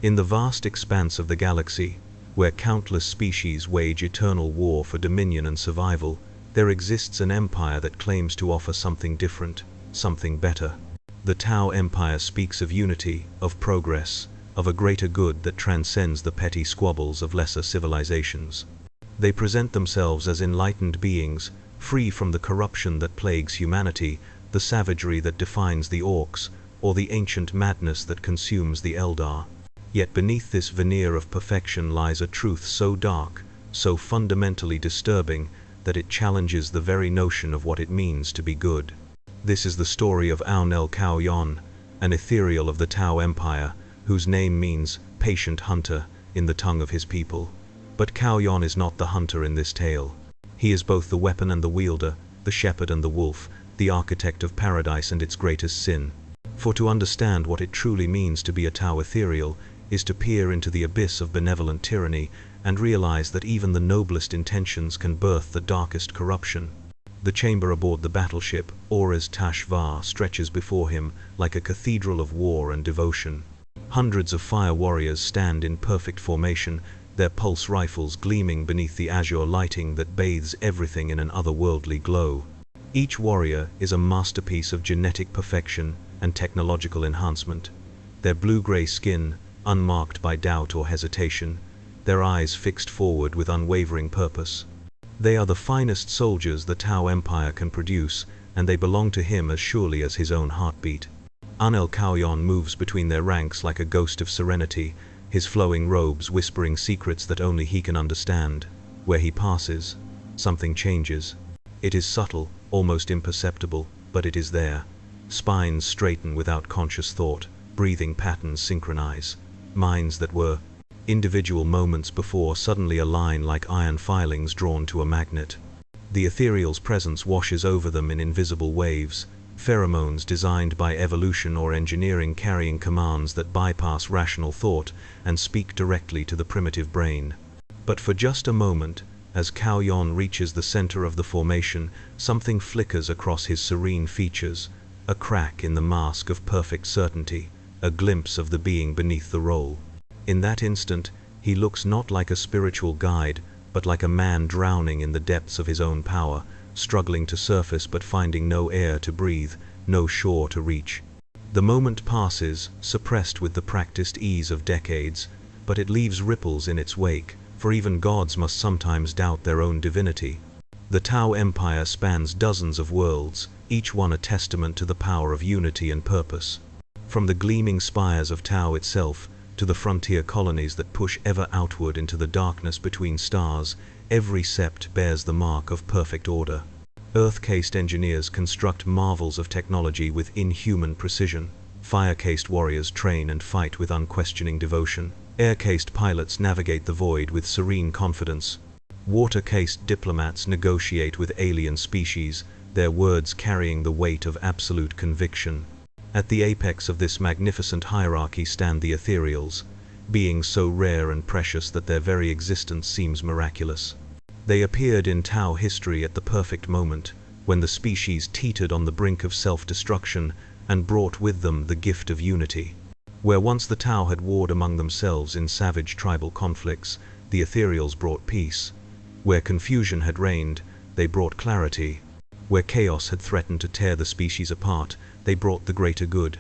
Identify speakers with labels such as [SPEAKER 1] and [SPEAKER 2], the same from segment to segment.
[SPEAKER 1] In the vast expanse of the galaxy, where countless species wage eternal war for dominion and survival, there exists an empire that claims to offer something different, something better. The Tau Empire speaks of unity, of progress, of a greater good that transcends the petty squabbles of lesser civilizations. They present themselves as enlightened beings, free from the corruption that plagues humanity, the savagery that defines the Orcs, or the ancient madness that consumes the Eldar. Yet beneath this veneer of perfection lies a truth so dark, so fundamentally disturbing, that it challenges the very notion of what it means to be good. This is the story of Aunel Kauyon, an Ethereal of the Tau Empire, whose name means patient hunter in the tongue of his people. But Kauyon is not the hunter in this tale. He is both the weapon and the wielder, the shepherd and the wolf, the architect of paradise and its greatest sin. For to understand what it truly means to be a Tau Ethereal is to peer into the abyss of benevolent tyranny and realize that even the noblest intentions can birth the darkest corruption. The chamber aboard the battleship, Aura's Tashvar, stretches before him like a cathedral of war and devotion. Hundreds of fire warriors stand in perfect formation, their pulse rifles gleaming beneath the azure lighting that bathes everything in an otherworldly glow. Each warrior is a masterpiece of genetic perfection and technological enhancement. Their blue-gray skin, unmarked by doubt or hesitation, their eyes fixed forward with unwavering purpose. They are the finest soldiers the Tau Empire can produce, and they belong to him as surely as his own heartbeat. Aunel Kauyon moves between their ranks like a ghost of serenity, his flowing robes whispering secrets that only he can understand. Where he passes, something changes. It is subtle, almost imperceptible, but it is there. Spines straighten without conscious thought, breathing patterns synchronize. Minds that were individual moments before suddenly align like iron filings drawn to a magnet. The Ethereal's presence washes over them in invisible waves, pheromones designed by evolution or engineering carrying commands that bypass rational thought and speak directly to the primitive brain. But for just a moment, as Kauyon reaches the center of the formation, something flickers across his serene features, a crack in the mask of perfect certainty, a glimpse of the being beneath the role. In that instant, he looks not like a spiritual guide, but like a man drowning in the depths of his own power, struggling to surface but finding no air to breathe, no shore to reach. The moment passes, suppressed with the practiced ease of decades, but it leaves ripples in its wake, for even gods must sometimes doubt their own divinity. The Tau Empire spans dozens of worlds, each one a testament to the power of unity and purpose. From the gleaming spires of Tau itself, to the frontier colonies that push ever outward into the darkness between stars, every sept bears the mark of perfect order. Earth-cased engineers construct marvels of technology with inhuman precision. Fire-cased warriors train and fight with unquestioning devotion. Air-cased pilots navigate the void with serene confidence. Water-cased diplomats negotiate with alien species, their words carrying the weight of absolute conviction. At the apex of this magnificent hierarchy stand the Ethereals, beings so rare and precious that their very existence seems miraculous. They appeared in Tau history at the perfect moment, when the species teetered on the brink of self-destruction and brought with them the gift of unity. Where once the Tau had warred among themselves in savage tribal conflicts, the Ethereals brought peace. Where confusion had reigned, they brought clarity. Where chaos had threatened to tear the species apart, they brought the greater good.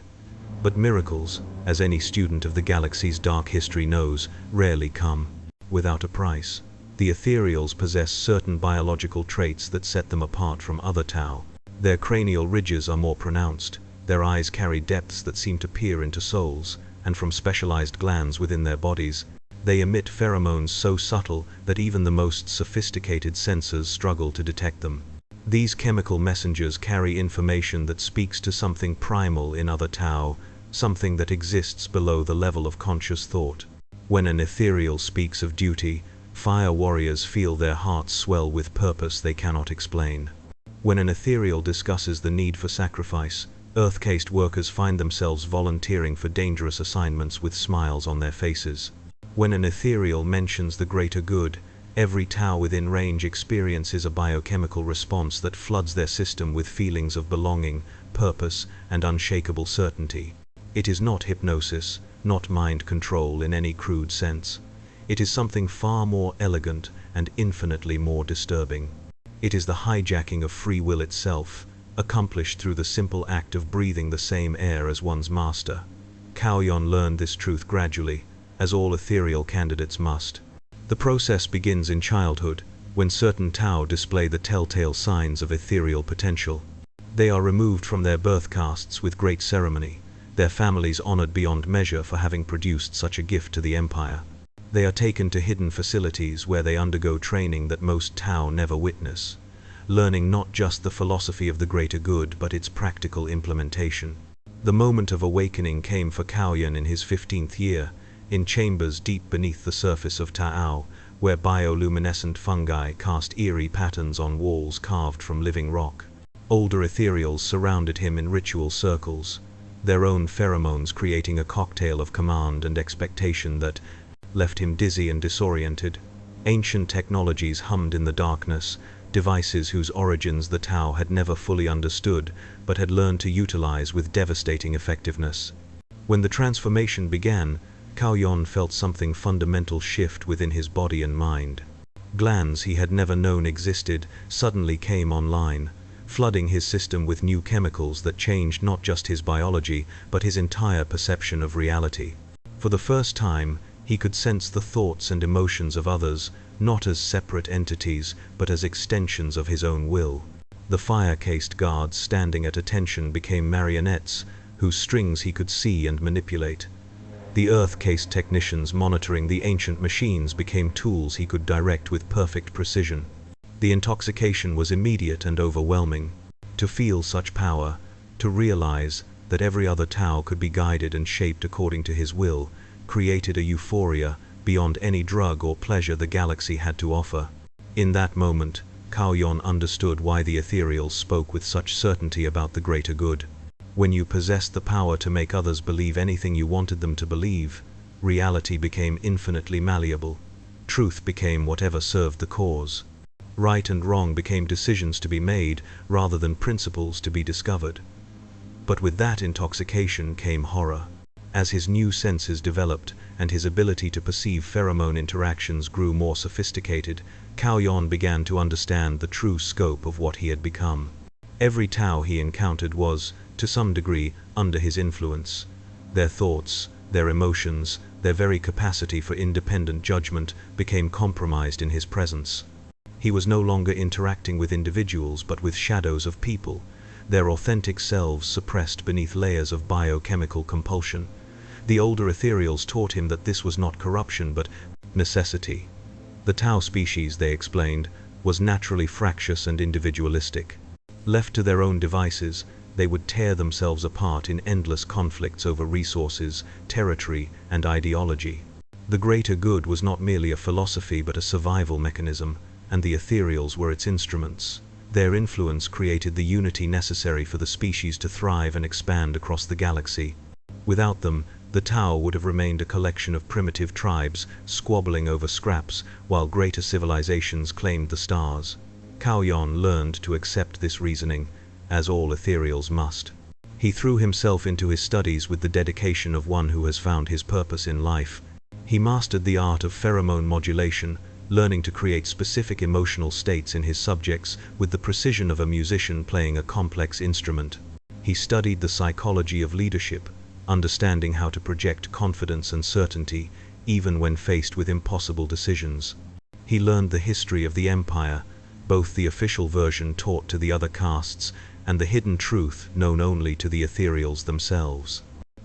[SPEAKER 1] But miracles, as any student of the galaxy's dark history knows, rarely come without a price. The Ethereals possess certain biological traits that set them apart from other Tau. Their cranial ridges are more pronounced, their eyes carry depths that seem to peer into souls, and from specialized glands within their bodies, they emit pheromones so subtle that even the most sophisticated sensors struggle to detect them. These chemical messengers carry information that speaks to something primal in other Tau, something that exists below the level of conscious thought. When an Ethereal speaks of duty, fire warriors feel their hearts swell with purpose they cannot explain. When an Ethereal discusses the need for sacrifice, earth-cased workers find themselves volunteering for dangerous assignments with smiles on their faces. When an Ethereal mentions the greater good, every Tau within range experiences a biochemical response that floods their system with feelings of belonging, purpose, and unshakable certainty. It is not hypnosis, not mind control in any crude sense. It is something far more elegant and infinitely more disturbing. It is the hijacking of free will itself, accomplished through the simple act of breathing the same air as one's master. Cao Yan learned this truth gradually, as all ethereal candidates must. The process begins in childhood, when certain Tao display the telltale signs of ethereal potential. They are removed from their birth castes with great ceremony, their families honored beyond measure for having produced such a gift to the empire. They are taken to hidden facilities where they undergo training that most Tao never witness, learning not just the philosophy of the greater good but its practical implementation. The moment of awakening came for Cao Yan in his 15th year, in chambers deep beneath the surface of Ta'ao, where bioluminescent fungi cast eerie patterns on walls carved from living rock. Older ethereals surrounded him in ritual circles, their own pheromones creating a cocktail of command and expectation that left him dizzy and disoriented. Ancient technologies hummed in the darkness, devices whose origins the Tao had never fully understood, but had learned to utilize with devastating effectiveness. When the transformation began, Cao Yan felt something fundamental shift within his body and mind. Glands he had never known existed suddenly came online, flooding his system with new chemicals that changed not just his biology, but his entire perception of reality. For the first time, he could sense the thoughts and emotions of others, not as separate entities, but as extensions of his own will. The fire-cased guards standing at attention became marionettes, whose strings he could see and manipulate. The earth-cased technicians monitoring the ancient machines became tools he could direct with perfect precision. The intoxication was immediate and overwhelming. To feel such power, to realize that every other Tao could be guided and shaped according to his will, created a euphoria beyond any drug or pleasure the galaxy had to offer. In that moment, Cao Yan understood why the ethereals spoke with such certainty about the greater good. When you possessed the power to make others believe anything you wanted them to believe, reality became infinitely malleable. Truth became whatever served the cause. Right and wrong became decisions to be made rather than principles to be discovered. But with that intoxication came horror. As his new senses developed and his ability to perceive pheromone interactions grew more sophisticated, Cao Yan began to understand the true scope of what he had become. Every Tao he encountered was, to some degree, under his influence. Their thoughts, their emotions, their very capacity for independent judgment became compromised in his presence. He was no longer interacting with individuals but with shadows of people, their authentic selves suppressed beneath layers of biochemical compulsion. The older ethereals taught him that this was not corruption but necessity. The Tao species, they explained, was naturally fractious and individualistic. Left to their own devices, they would tear themselves apart in endless conflicts over resources, territory, and ideology. The greater good was not merely a philosophy but a survival mechanism, and the ethereals were its instruments. Their influence created the unity necessary for the species to thrive and expand across the galaxy. Without them, the Tao would have remained a collection of primitive tribes, squabbling over scraps, while greater civilizations claimed the stars. Cao Yan learned to accept this reasoning, as all ethereals must. He threw himself into his studies with the dedication of one who has found his purpose in life. He mastered the art of pheromone modulation, learning to create specific emotional states in his subjects with the precision of a musician playing a complex instrument. He studied the psychology of leadership, understanding how to project confidence and certainty even when faced with impossible decisions. He learned the history of the empire, both the official version taught to the other castes and the hidden truth known only to the ethereals themselves.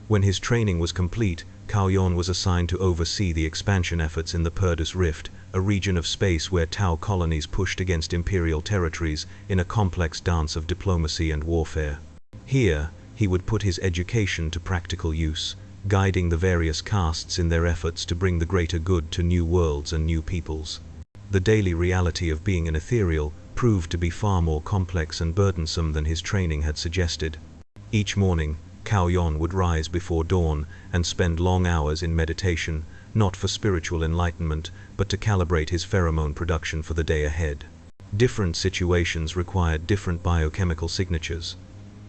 [SPEAKER 1] When his training was complete, Cao Yan was assigned to oversee the expansion efforts in the Perdus Rift, a region of space where Tao colonies pushed against imperial territories in a complex dance of diplomacy and warfare. Here, he would put his education to practical use, guiding the various castes in their efforts to bring the greater good to new worlds and new peoples. The daily reality of being an ethereal proved to be far more complex and burdensome than his training had suggested. Each morning, Cao Yan would rise before dawn and spend long hours in meditation, not for spiritual enlightenment, but to calibrate his pheromone production for the day ahead. Different situations required different biochemical signatures.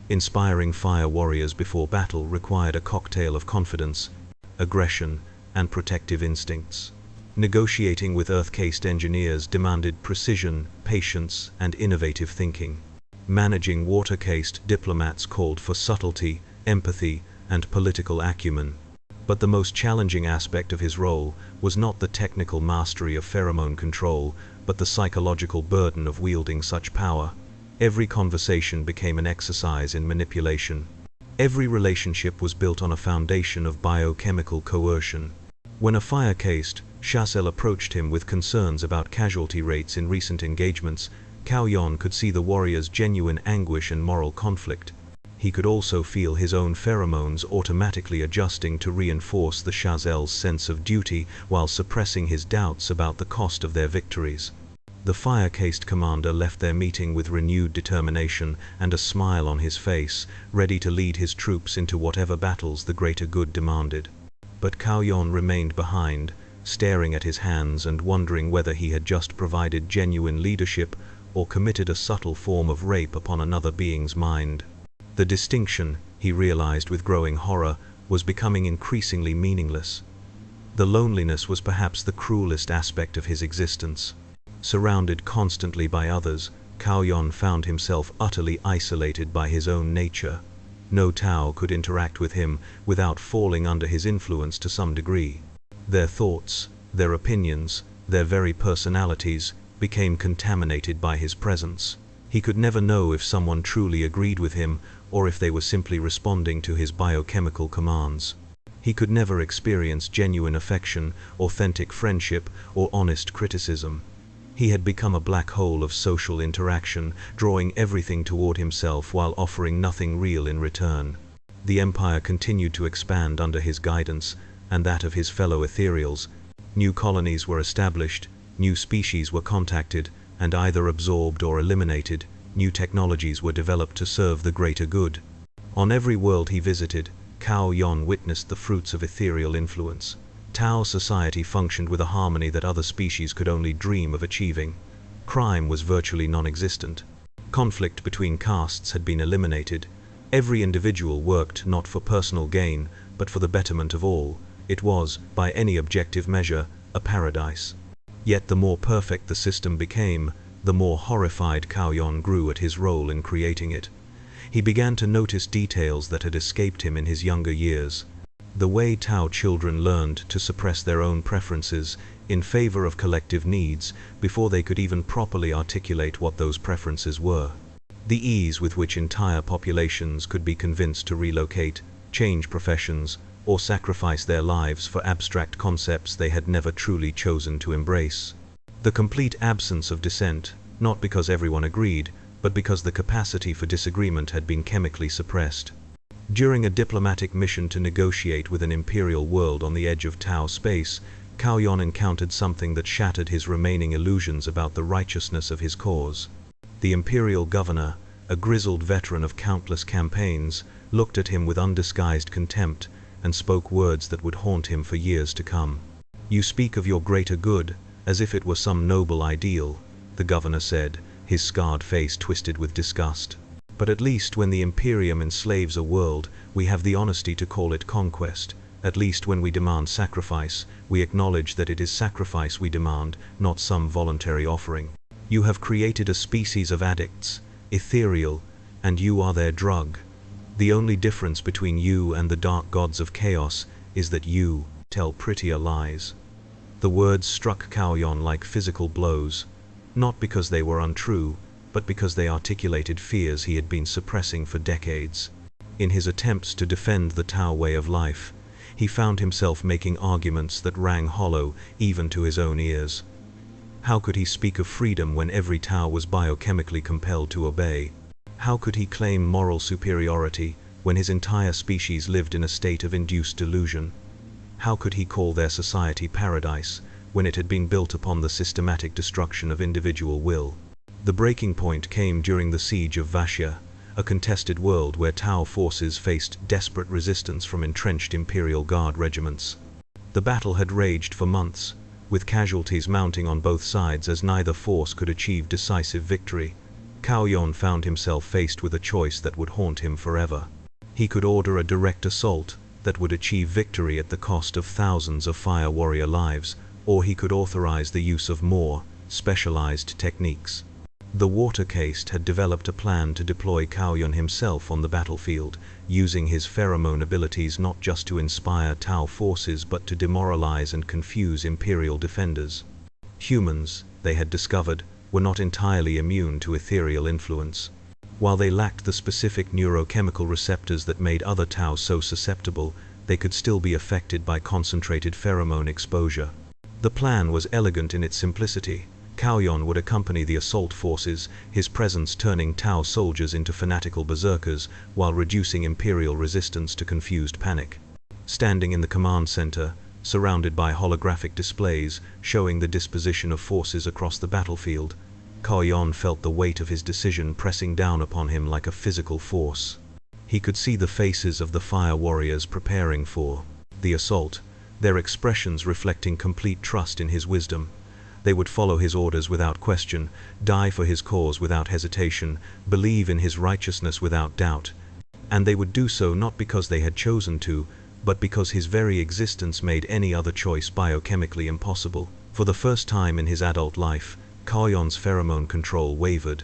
[SPEAKER 1] Inspiring fire warriors before battle required a cocktail of confidence. aggression, and protective instincts. Negotiating with Earth-Caste engineers demanded precision, patience, and innovative thinking. Managing water-caste diplomats called for subtlety, empathy, and political acumen. But the most challenging aspect of his role was not the technical mastery of pheromone control, but the psychological burden of wielding such power. Every conversation became an exercise in manipulation. Every relationship was built on a foundation of biochemical coercion. When a fire caste, Chassel approached him with concerns about casualty rates in recent engagements, Cao Yon could see the warrior's genuine anguish and moral conflict. He could also feel his own pheromones automatically adjusting to reinforce the Chassel's sense of duty while suppressing his doubts about the cost of their victories. The fire-caste commander left their meeting with renewed determination and a smile on his face, ready to lead his troops into whatever battles the greater good demanded. But Cao Yon remained behind, staring at his hands and wondering whether he had just provided genuine leadership or committed a subtle form of rape upon another being's mind. The distinction, he realized with growing horror, was becoming increasingly meaningless. The loneliness was perhaps the cruelest aspect of his existence. Surrounded constantly by others, Cao Yon found himself utterly isolated by his own nature. No Tao could interact with him without falling under his influence to some degree. Their thoughts, their opinions, their very personalities became contaminated by his presence. He could never know if someone truly agreed with him or if they were simply responding to his biochemical commands. He could never experience genuine affection, authentic friendship, or honest criticism. He had become a black hole of social interaction, drawing everything toward himself while offering nothing real in return. The empire continued to expand under his guidance and that of his fellow Ethereals. New colonies were established, new species were contacted, and either absorbed or eliminated. New technologies were developed to serve the greater good. On every world he visited, Cao Yon witnessed the fruits of ethereal influence. Tao society functioned with a harmony that other species could only dream of achieving. Crime was virtually non-existent. Conflict between castes had been eliminated. Every individual worked not for personal gain, but for the betterment of all. It was, by any objective measure, a paradise. Yet the more perfect the system became, the more horrified Cao Yon grew at his role in creating it. He began to notice details that had escaped him in his younger years. The way Tao children learned to suppress their own preferences in favor of collective needs before they could even properly articulate what those preferences were. The ease with which entire populations could be convinced to relocate, change professions, or sacrifice their lives for abstract concepts they had never truly chosen to embrace. The complete absence of dissent, not because everyone agreed, but because the capacity for disagreement had been chemically suppressed. During a diplomatic mission to negotiate with an imperial world on the edge of Tao space, Cao Yon encountered something that shattered his remaining illusions about the righteousness of his cause. The imperial governor, a grizzled veteran of countless campaigns, looked at him with undisguised contempt and spoke words that would haunt him for years to come. "You speak of your greater good, as if it were some noble ideal," the governor said, his scarred face twisted with disgust. "But at least when the Imperium enslaves a world, we have the honesty to call it conquest. At least when we demand sacrifice, we acknowledge that it is sacrifice we demand, not some voluntary offering. You have created a species of addicts, ethereal, and you are their drug. The only difference between you and the dark gods of chaos is that you tell prettier lies." The words struck Cao Yon like physical blows, not because they were untrue, but because they articulated fears he had been suppressing for decades. In his attempts to defend the Tao way of life, he found himself making arguments that rang hollow even to his own ears. How could he speak of freedom when every Tao was biochemically compelled to obey? How could he claim moral superiority when his entire species lived in a state of induced delusion? How could he call their society paradise when it had been built upon the systematic destruction of individual will? The breaking point came during the siege of Vashya, a contested world where Tao forces faced desperate resistance from entrenched Imperial Guard regiments. The battle had raged for months, with casualties mounting on both sides as neither force could achieve decisive victory. Cao Yon found himself faced with a choice that would haunt him forever. He could order a direct assault, that would achieve victory at the cost of thousands of fire warrior lives, or he could authorize the use of more specialized techniques. The water caste had developed a plan to deploy Cao Yuan himself on the battlefield, using his pheromone abilities not just to inspire Tau forces but to demoralize and confuse Imperial defenders. Humans, they had discovered, were not entirely immune to ethereal influence. While they lacked the specific neurochemical receptors that made other Tau so susceptible, they could still be affected by concentrated pheromone exposure. The plan was elegant in its simplicity. Cao Yuan would accompany the assault forces, his presence turning Tau soldiers into fanatical berserkers while reducing Imperial resistance to confused panic. Standing in the command center, surrounded by holographic displays showing the disposition of forces across the battlefield, Cao Yuan felt the weight of his decision pressing down upon him like a physical force. He could see the faces of the fire warriors preparing for the assault, their expressions reflecting complete trust in his wisdom. They would follow his orders without question, die for his cause without hesitation, believe in his righteousness without doubt. And they would do so not because they had chosen to, but because his very existence made any other choice biochemically impossible. For the first time in his adult life, Cao Yuan's pheromone control wavered.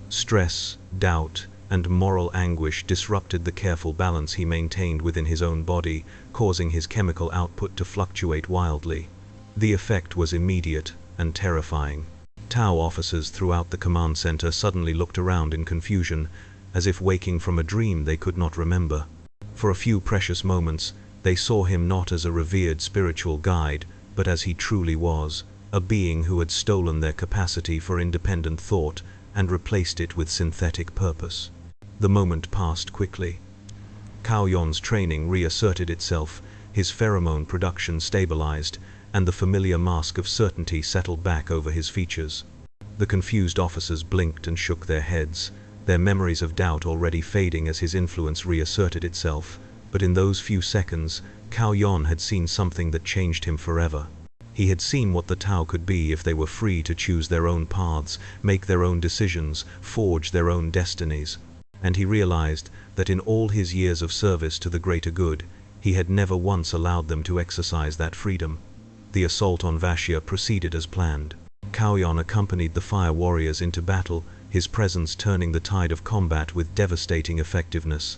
[SPEAKER 1] Stress, doubt, and moral anguish disrupted the careful balance he maintained within his own body, causing his chemical output to fluctuate wildly. The effect was immediate and terrifying. Tau officers throughout the command center suddenly looked around in confusion, as if waking from a dream they could not remember. For a few precious moments, they saw him not as a revered spiritual guide, but as he truly was, a being who had stolen their capacity for independent thought and replaced it with synthetic purpose. The moment passed quickly. Cao Yuan's training reasserted itself, his pheromone production stabilized, and the familiar mask of certainty settled back over his features. The confused officers blinked and shook their heads, their memories of doubt already fading as his influence reasserted itself. But in those few seconds, Cao Yuan had seen something that changed him forever. He had seen what the Tau could be if they were free to choose their own paths, make their own decisions, forge their own destinies. And he realized that in all his years of service to the greater good, he had never once allowed them to exercise that freedom. The assault on Vashia proceeded as planned. Cao Yuan accompanied the fire warriors into battle, his presence turning the tide of combat with devastating effectiveness.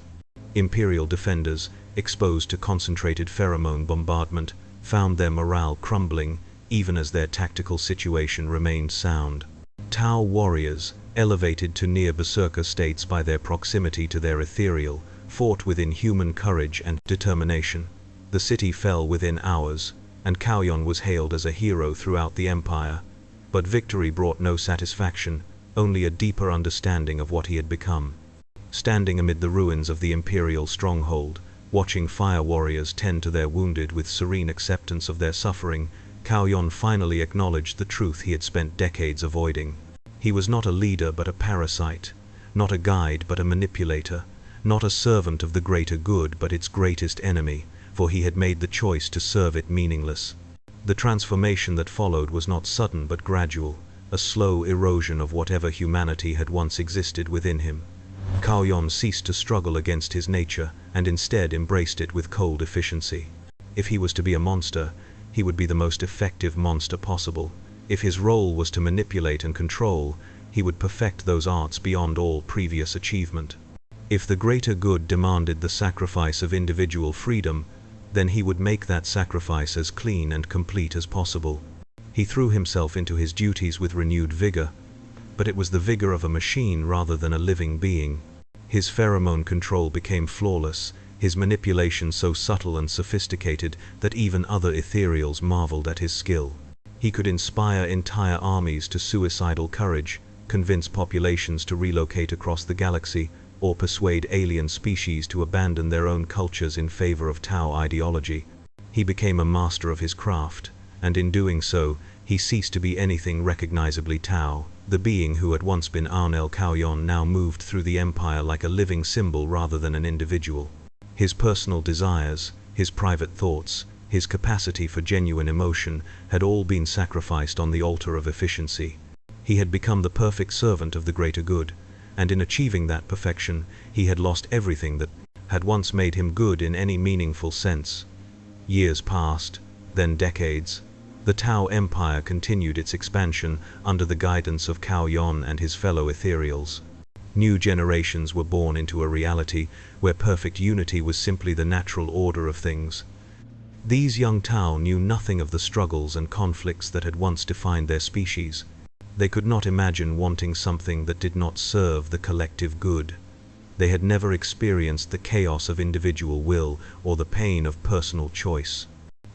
[SPEAKER 1] Imperial defenders, exposed to concentrated pheromone bombardment, found their morale crumbling, even as their tactical situation remained sound. Tau warriors, elevated to near berserker states by their proximity to their ethereal, fought with inhuman courage and determination. The city fell within hours, and Cao Yuan was hailed as a hero throughout the empire. But victory brought no satisfaction, only a deeper understanding of what he had become. Standing amid the ruins of the Imperial stronghold, watching fire warriors tend to their wounded with serene acceptance of their suffering, Cao Yuan finally acknowledged the truth he had spent decades avoiding. He was not a leader but a parasite, not a guide but a manipulator, not a servant of the greater good but its greatest enemy, for he had made the choice to serve it meaningless. The transformation that followed was not sudden but gradual, a slow erosion of whatever humanity had once existed within him. Cao Yuan ceased to struggle against his nature and instead embraced it with cold efficiency. If he was to be a monster, he would be the most effective monster possible. If his role was to manipulate and control, he would perfect those arts beyond all previous achievement. If the greater good demanded the sacrifice of individual freedom, then he would make that sacrifice as clean and complete as possible. He threw himself into his duties with renewed vigor, but it was the vigor of a machine rather than a living being. His pheromone control became flawless, his manipulation so subtle and sophisticated that even other ethereals marveled at his skill. He could inspire entire armies to suicidal courage, convince populations to relocate across the galaxy, or persuade alien species to abandon their own cultures in favor of Tau ideology. He became a master of his craft, and in doing so, he ceased to be anything recognizably Tau. The being who had once been Arnel Cao Yuan now moved through the empire like a living symbol rather than an individual. His personal desires, his private thoughts, his capacity for genuine emotion had all been sacrificed on the altar of efficiency. He had become the perfect servant of the greater good, and in achieving that perfection, he had lost everything that had once made him good in any meaningful sense. Years passed, then decades. The Tao Empire continued its expansion under the guidance of Cao Yon and his fellow Ethereals. New generations were born into a reality where perfect unity was simply the natural order of things. These young Tao knew nothing of the struggles and conflicts that had once defined their species. They could not imagine wanting something that did not serve the collective good. They had never experienced the chaos of individual will or the pain of personal choice.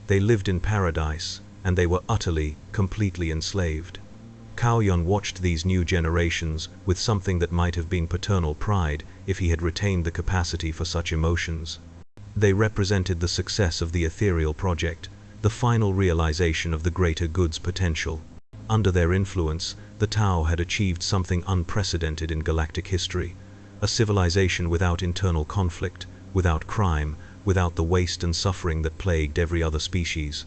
[SPEAKER 1] They lived in paradise, and they were utterly, completely enslaved. Cao Yon watched these new generations with something that might have been paternal pride if he had retained the capacity for such emotions. They represented the success of the Ethereal project, the final realization of the greater good's potential. Under their influence, the Tao had achieved something unprecedented in galactic history, a civilization without internal conflict, without crime, without the waste and suffering that plagued every other species.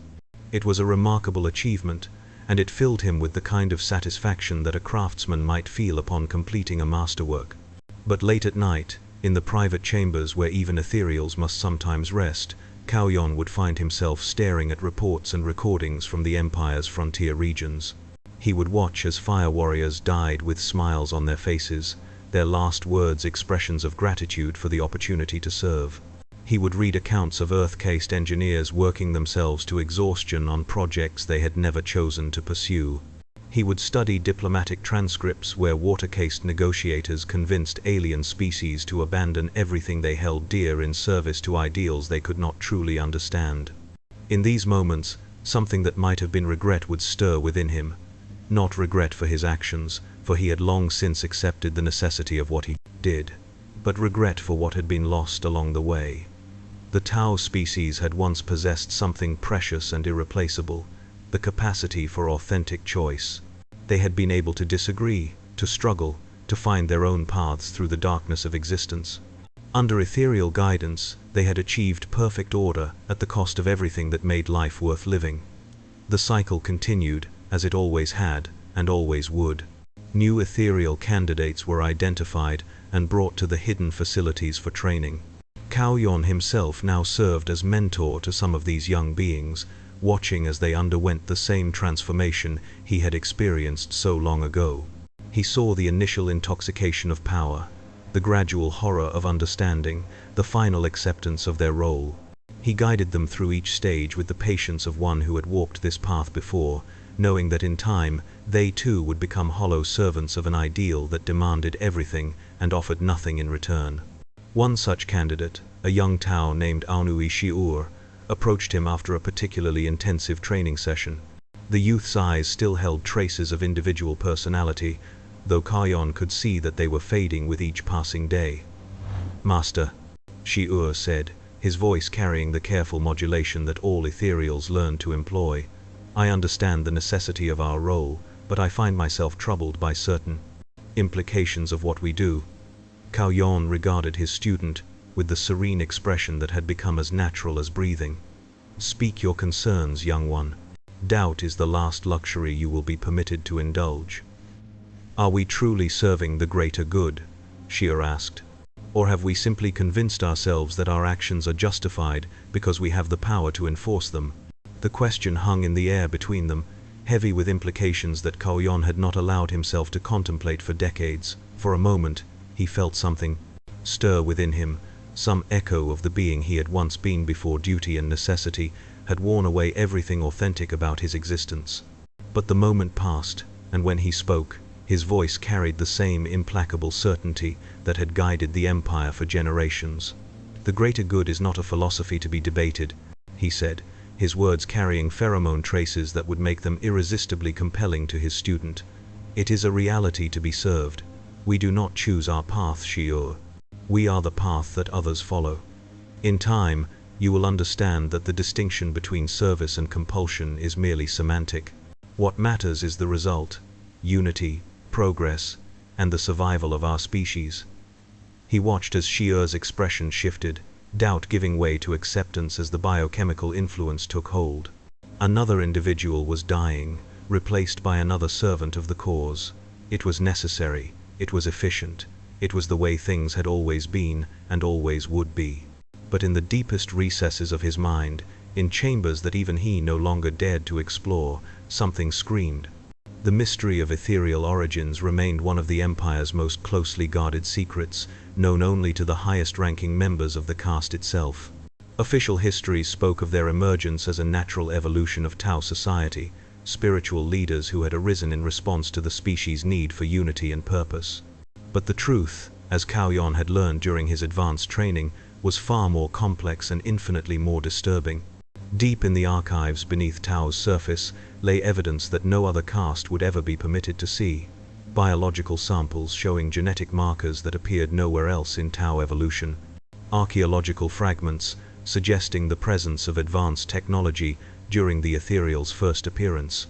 [SPEAKER 1] It was a remarkable achievement, and it filled him with the kind of satisfaction that a craftsman might feel upon completing a masterwork. But late at night, in the private chambers where even Ethereals must sometimes rest, Cao Yon would find himself staring at reports and recordings from the Empire's frontier regions. He would watch as fire warriors died with smiles on their faces, their last words expressions of gratitude for the opportunity to serve. He would read accounts of Earth-Caste engineers working themselves to exhaustion on projects they had never chosen to pursue. He would study diplomatic transcripts where water-caste negotiators convinced alien species to abandon everything they held dear in service to ideals they could not truly understand. In these moments, something that might have been regret would stir within him. Not regret for his actions, for he had long since accepted the necessity of what he did, but regret for what had been lost along the way. The Tao species had once possessed something precious and irreplaceable, the capacity for authentic choice. They had been able to disagree, to struggle, to find their own paths through the darkness of existence. Under Ethereal guidance, they had achieved perfect order at the cost of everything that made life worth living. The cycle continued, as it always had, and always would. New Ethereal candidates were identified and brought to the hidden facilities for training. Cao Yon himself now served as mentor to some of these young beings, watching as they underwent the same transformation he had experienced so long ago. He saw the initial intoxication of power, the gradual horror of understanding, the final acceptance of their role. He guided them through each stage with the patience of one who had walked this path before, knowing that in time, they too would become hollow servants of an ideal that demanded everything and offered nothing in return. One such candidate, a young Tao named Aonui Shi'ur, approached him after a particularly intensive training session. The youth's eyes still held traces of individual personality, though Cao Yon could see that they were fading with each passing day. "Master," Shi'ur said, his voice carrying the careful modulation that all Ethereals learn to employ, "I understand the necessity of our role, but I find myself troubled by certain implications of what we do." Cao Yon regarded his student with the serene expression that had become as natural as breathing. "Speak your concerns, young one. Doubt is the last luxury you will be permitted to indulge." "Are we truly serving the greater good?" Shi'ur asked. "Or have we simply convinced ourselves that our actions are justified because we have the power to enforce them?" The question hung in the air between them, heavy with implications that Cao Yon had not allowed himself to contemplate for decades. For a moment, he felt something stir within him, some echo of the being he had once been before duty and necessity had worn away everything authentic about his existence. But the moment passed, and when he spoke, his voice carried the same implacable certainty that had guided the Empire for generations. "The greater good is not a philosophy to be debated," he said, his words carrying pheromone traces that would make them irresistibly compelling to his student. "It is a reality to be served. We do not choose our path, Shi'ur. We are the path that others follow. In time, you will understand that the distinction between service and compulsion is merely semantic. What matters is the result, unity, progress, and the survival of our species." He watched as Shi'ur's expression shifted, doubt giving way to acceptance as the biochemical influence took hold. Another individual was dying, replaced by another servant of the cause. It was necessary, it was efficient, It was the way things had always been, and always would be. But in the deepest recesses of his mind, in chambers that even he no longer dared to explore, something screamed. The mystery of ethereal origins remained one of the Empire's most closely guarded secrets, known only to the highest-ranking members of the caste itself. Official histories spoke of their emergence as a natural evolution of Tao society, spiritual leaders who had arisen in response to the species' need for unity and purpose. But the truth, as Cao Yan had learned during his advanced training, was far more complex and infinitely more disturbing. Deep in the archives beneath Tao's surface lay evidence that no other caste would ever be permitted to see. Biological samples showing genetic markers that appeared nowhere else in Tao evolution. Archaeological fragments suggesting the presence of advanced technology during the Ethereal's first appearance.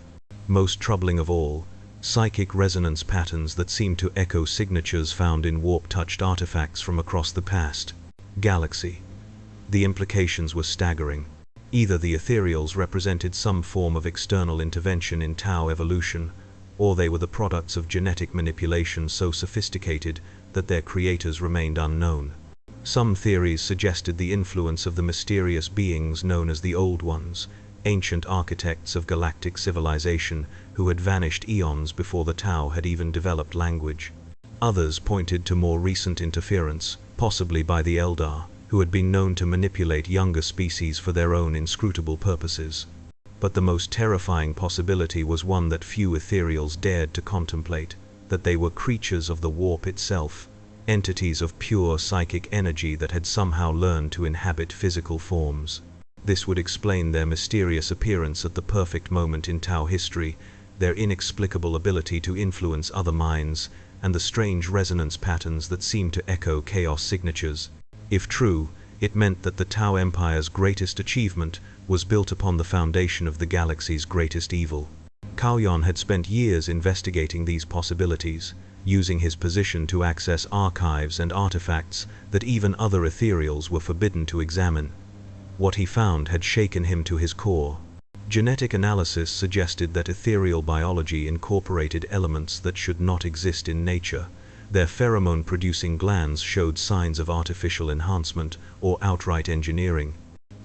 [SPEAKER 1] Most troubling of all, psychic resonance patterns that seemed to echo signatures found in warp-touched artifacts from across the past galaxy. The implications were staggering. Either the Ethereals represented some form of external intervention in Tao evolution, or they were the products of genetic manipulation so sophisticated that their creators remained unknown. Some theories suggested the influence of the mysterious beings known as the Old Ones, ancient architects of galactic civilization who had vanished eons before the Tao had even developed language. Others pointed to more recent interference, possibly by the Eldar, who had been known to manipulate younger species for their own inscrutable purposes. But the most terrifying possibility was one that few Ethereals dared to contemplate, that they were creatures of the warp itself, entities of pure psychic energy that had somehow learned to inhabit physical forms. This would explain their mysterious appearance at the perfect moment in Tao history, their inexplicable ability to influence other minds, and the strange resonance patterns that seemed to echo chaos signatures. If true, it meant that the Tao Empire's greatest achievement was built upon the foundation of the galaxy's greatest evil. Cao Yan had spent years investigating these possibilities, using his position to access archives and artifacts that even other Ethereals were forbidden to examine. What he found had shaken him to his core. Genetic analysis suggested that ethereal biology incorporated elements that should not exist in nature. Their pheromone-producing glands showed signs of artificial enhancement or outright engineering.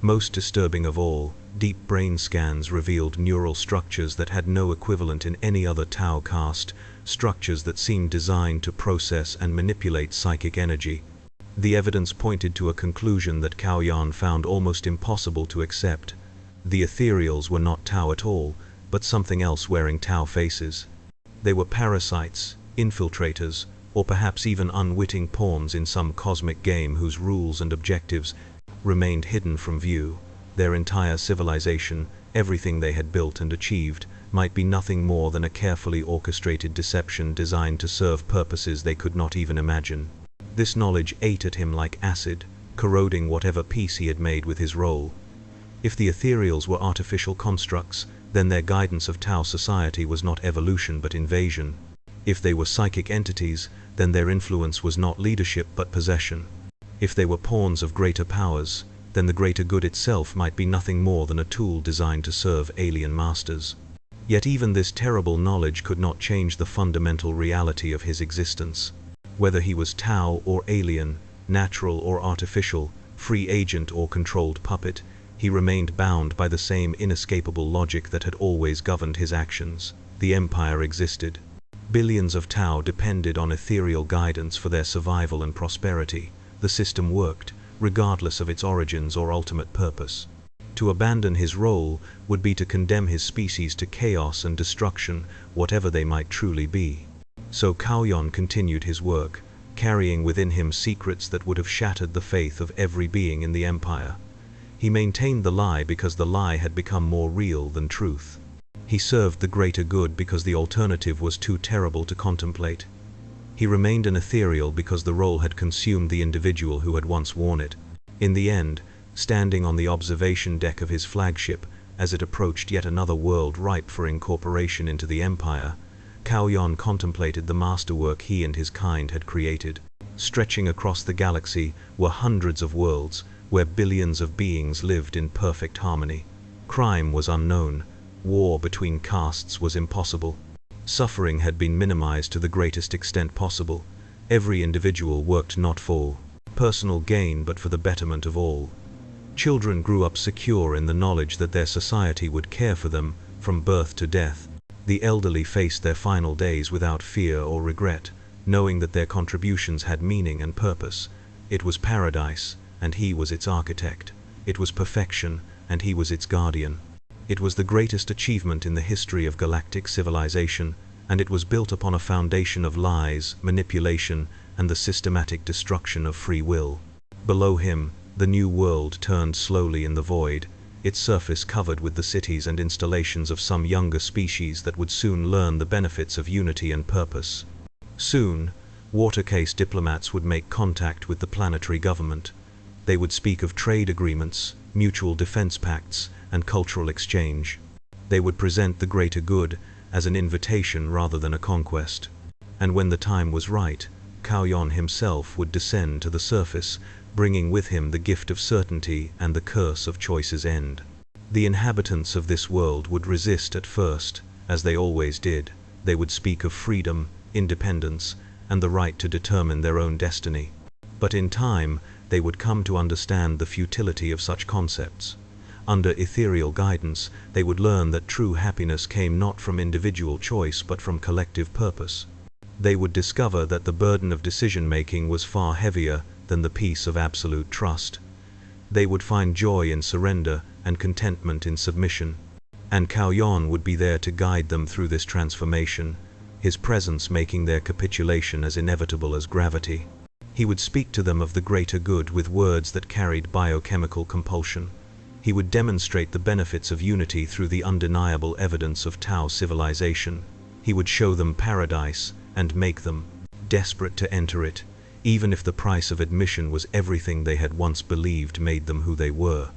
[SPEAKER 1] Most disturbing of all, deep brain scans revealed neural structures that had no equivalent in any other Tao caste, structures that seemed designed to process and manipulate psychic energy. The evidence pointed to a conclusion that Cao Yan found almost impossible to accept. The Ethereals were not Tao at all, but something else wearing Tao faces. They were parasites, infiltrators, or perhaps even unwitting pawns in some cosmic game whose rules and objectives remained hidden from view. Their entire civilization, everything they had built and achieved, might be nothing more than a carefully orchestrated deception designed to serve purposes they could not even imagine. This knowledge ate at him like acid, corroding whatever peace he had made with his role. If the Ethereals were artificial constructs, then their guidance of Tao society was not evolution but invasion. If they were psychic entities, then their influence was not leadership but possession. If they were pawns of greater powers, then the greater good itself might be nothing more than a tool designed to serve alien masters. Yet even this terrible knowledge could not change the fundamental reality of his existence. Whether he was Tao or alien, natural or artificial, free agent or controlled puppet, he remained bound by the same inescapable logic that had always governed his actions. The Empire existed. Billions of Tao depended on ethereal guidance for their survival and prosperity. The system worked, regardless of its origins or ultimate purpose. To abandon his role would be to condemn his species to chaos and destruction, whatever they might truly be. So Cao Yan continued his work, carrying within him secrets that would have shattered the faith of every being in the Empire. He maintained the lie because the lie had become more real than truth. He served the greater good because the alternative was too terrible to contemplate. He remained an ethereal because the role had consumed the individual who had once worn it. In the end, standing on the observation deck of his flagship, as it approached yet another world ripe for incorporation into the Empire, Cao Yan contemplated the masterwork he and his kind had created. Stretching across the galaxy were hundreds of worlds, where billions of beings lived in perfect harmony. Crime was unknown. War between castes was impossible. Suffering had been minimized to the greatest extent possible. Every individual worked not for personal gain but for the betterment of all. Children grew up secure in the knowledge that their society would care for them from birth to death. The elderly faced their final days without fear or regret, knowing that their contributions had meaning and purpose. It was paradise, and he was its architect. It was perfection, and he was its guardian. It was the greatest achievement in the history of galactic civilization, and it was built upon a foundation of lies, manipulation, and the systematic destruction of free will. Below him, the new world turned slowly in the void, its surface covered with the cities and installations of some younger species that would soon learn the benefits of unity and purpose. Soon, Caste diplomats would make contact with the planetary government. They would speak of trade agreements, mutual defense pacts, and cultural exchange. They would present the greater good as an invitation rather than a conquest. And when the time was right, Caste himself would descend to the surface, bringing with him the gift of certainty and the curse of choice's end. The inhabitants of this world would resist at first, as they always did. They would speak of freedom, independence, and the right to determine their own destiny. But in time, they would come to understand the futility of such concepts. Under ethereal guidance, they would learn that true happiness came not from individual choice but from collective purpose. They would discover that the burden of decision-making was far heavier than the peace of absolute trust. They would find joy in surrender and contentment in submission. And Caste would be there to guide them through this transformation, his presence making their capitulation as inevitable as gravity. He would speak to them of the greater good with words that carried biochemical compulsion. He would demonstrate the benefits of unity through the undeniable evidence of Tao civilization. He would show them paradise and make them desperate to enter it, even if the price of admission was everything they had once believed made them who they were.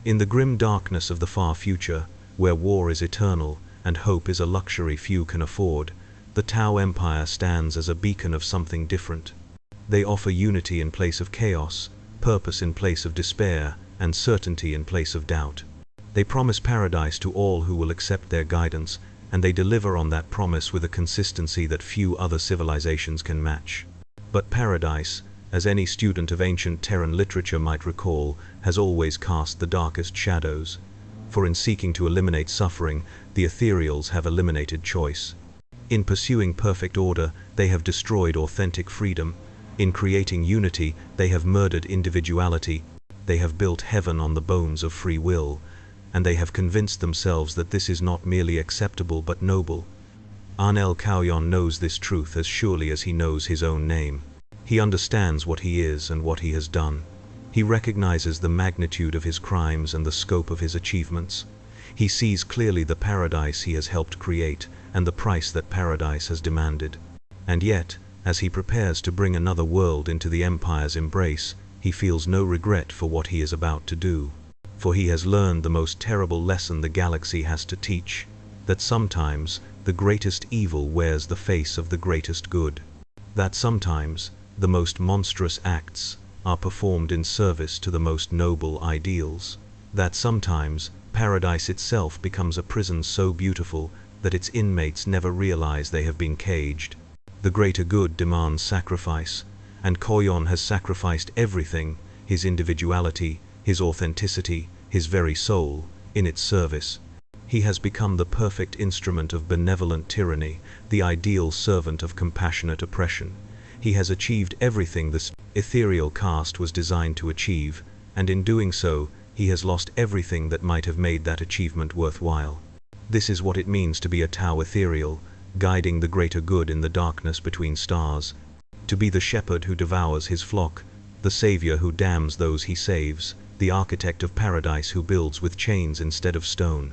[SPEAKER 1] In the grim darkness of the far future, where war is eternal and hope is a luxury few can afford, the Tao Empire stands as a beacon of something different. They offer unity in place of chaos, purpose in place of despair, and certainty in place of doubt. They promise paradise to all who will accept their guidance, and they deliver on that promise with a consistency that few other civilizations can match. But paradise, as any student of ancient Terran literature might recall, has always cast the darkest shadows. For in seeking to eliminate suffering, the Ethereals have eliminated choice. In pursuing perfect order, they have destroyed authentic freedom. In creating unity, they have murdered individuality. They have built heaven on the bones of free will, and they have convinced themselves that this is not merely acceptable but noble. Arnel Caste knows this truth as surely as he knows his own name. He understands what he is and what he has done. He recognizes the magnitude of his crimes and the scope of his achievements. He sees clearly the paradise he has helped create and the price that paradise has demanded. And yet, as he prepares to bring another world into the Empire's embrace, he feels no regret for what he is about to do. For he has learned the most terrible lesson the galaxy has to teach, that sometimes the greatest evil wears the face of the greatest good. That sometimes the most monstrous acts are performed in service to the most noble ideals. That sometimes paradise itself becomes a prison so beautiful that its inmates never realize they have been caged. The greater good demands sacrifice, and Caste has sacrificed everything, his individuality, his authenticity, his very soul, in its service. He has become the perfect instrument of benevolent tyranny, the ideal servant of compassionate oppression. He has achieved everything this ethereal caste was designed to achieve, and in doing so, he has lost everything that might have made that achievement worthwhile. This is what it means to be a Tao Ethereal, guiding the greater good in the darkness between stars. To be the shepherd who devours his flock, the savior who damns those he saves, the architect of paradise who builds with chains instead of stone.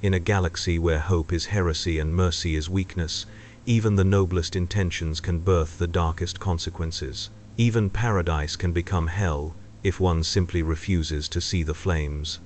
[SPEAKER 1] In a galaxy where hope is heresy and mercy is weakness, even the noblest intentions can birth the darkest consequences. Even paradise can become hell if one simply refuses to see the flames.